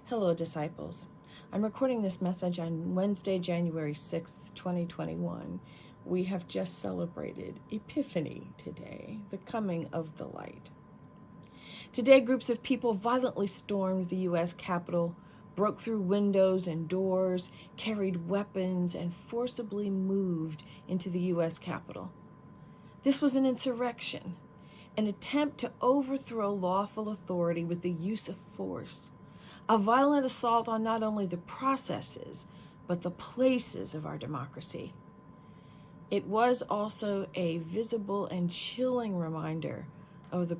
Hello, disciples. I'm recording this message on Wednesday, January 6th, 2021. We have just celebrated Epiphany today, the coming of the light. Today, groups of people violently stormed the U.S. Capitol, broke through windows and doors, carried weapons, and forcibly moved into the U.S. Capitol. This was an insurrection, an attempt to overthrow lawful authority with the use of force. A violent assault on not only the processes, but the places of our democracy. It was also a visible and chilling reminder of the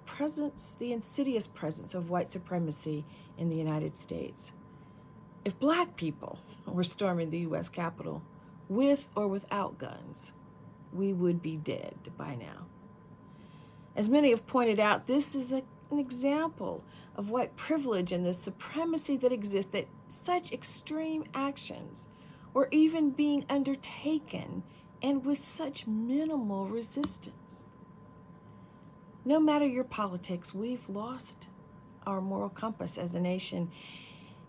insidious presence of white supremacy in the United States. If Black people were storming the U.S. Capitol, with or without guns, we would be dead by now. As many have pointed out, this is an example of white privilege and the supremacy that exists, that such extreme actions were even being undertaken and with such minimal resistance. No matter your politics, we've lost our moral compass as a nation,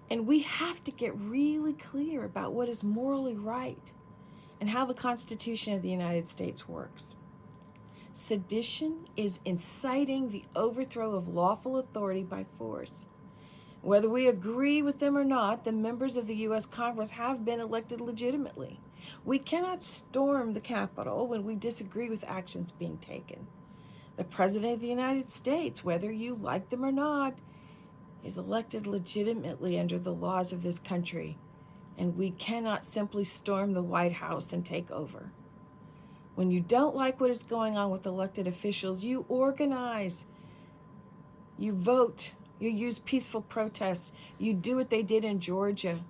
and we have to get really clear about what is morally right and how the Constitution of the United States works. Sedition is inciting the overthrow of lawful authority by force. Whether we agree with them or not, the members of the U.S. Congress have been elected legitimately. We cannot storm the Capitol when we disagree with actions being taken. The President of the United States, whether you like them or not, is elected legitimately under the laws of this country, and we cannot simply storm the White House and take over. When you don't like what is going on with elected officials, you organize, you vote, you use peaceful protest, you do what they did in Georgia.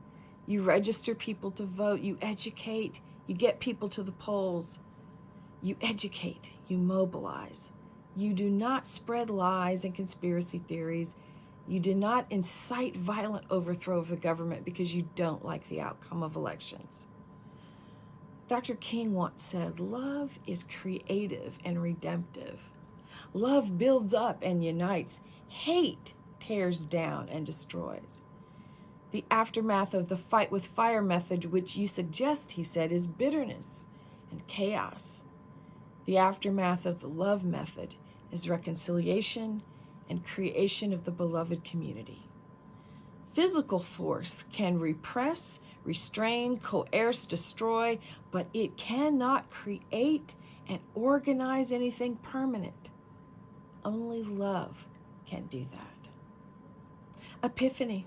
You register people to vote, you educate, you get people to the polls. You educate, you mobilize. You do not spread lies and conspiracy theories. You do not incite violent overthrow of the government because you don't like the outcome of elections. Dr. King once said, "Love is creative and redemptive. Love builds up and unites. Hate tears down and destroys." The aftermath of the fight with fire method, which you suggest, he said, is bitterness and chaos. The aftermath of the love method is reconciliation and creation of the beloved community. Physical force can repress, restrain, coerce, destroy, but it cannot create and organize anything permanent. Only love can do that. Epiphany,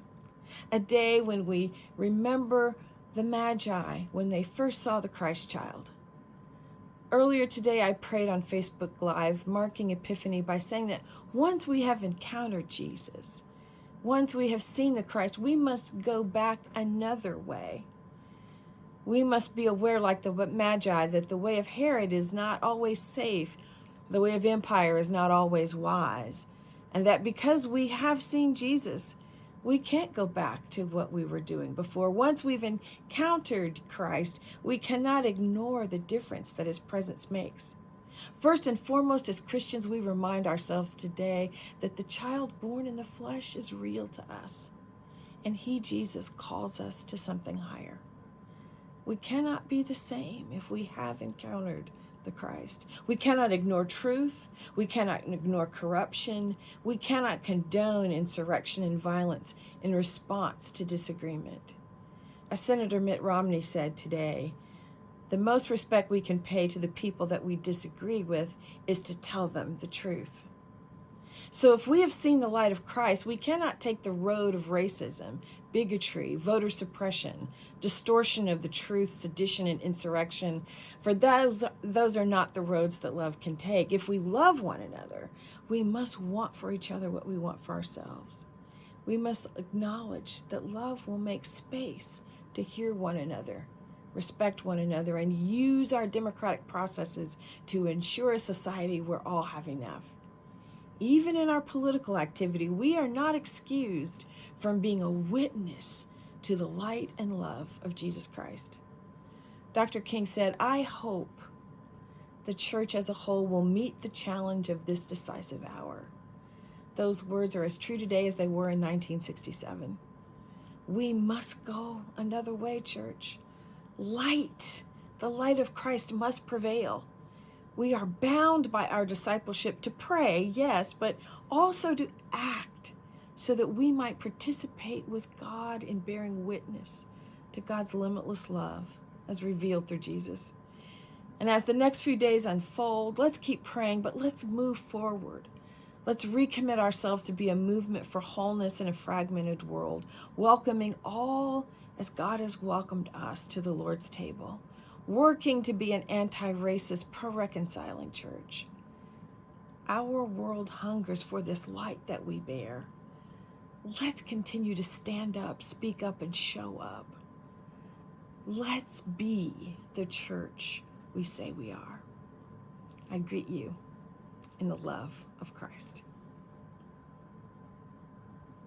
a day when we remember the Magi when they first saw the Christ child. Earlier today, I prayed on Facebook Live, marking Epiphany by saying that once we have encountered Jesus, once we have seen the Christ, we must go back another way. We must be aware, like the Magi, that the way of Herod is not always safe. The way of empire is not always wise. And that because we have seen Jesus, we can't go back to what we were doing before. Once we've encountered Christ, we cannot ignore the difference that his presence makes. First and foremost, as Christians, we remind ourselves today that the child born in the flesh is real to us, and he, Jesus, calls us to something higher. We cannot be the same if we have encountered the Christ. We cannot ignore truth. We cannot ignore corruption. We cannot condone insurrection and violence in response to disagreement. As Senator Mitt Romney said today, the most respect we can pay to the people that we disagree with is to tell them the truth. So if we have seen the light of Christ, we cannot take the road of racism, bigotry, voter suppression, distortion of the truth, sedition, and insurrection, for those are not the roads that love can take. If we love one another, we must want for each other what we want for ourselves. We must acknowledge that love will make space to hear one another, respect one another, and use our democratic processes to ensure a society where all have enough. Even in our political activity, we are not excused from being a witness to the light and love of Jesus Christ. Dr. King said, "I hope the church as a whole will meet the challenge of this decisive hour." Those words are as true today as they were in 1967. We must go another way, church. Light, the light of Christ must prevail. We are bound by our discipleship to pray, yes, but also to act so that we might participate with God in bearing witness to God's limitless love as revealed through Jesus. And as the next few days unfold, let's keep praying, but let's move forward. Let's recommit ourselves to be a movement for wholeness in a fragmented world, welcoming all as God has welcomed us to the Lord's table, working to be an anti-racist, pro-reconciling church. Our world hungers for this light that we bear. Let's continue to stand up, speak up, and show up. Let's be the church we say we are. I greet you in the love of Christ.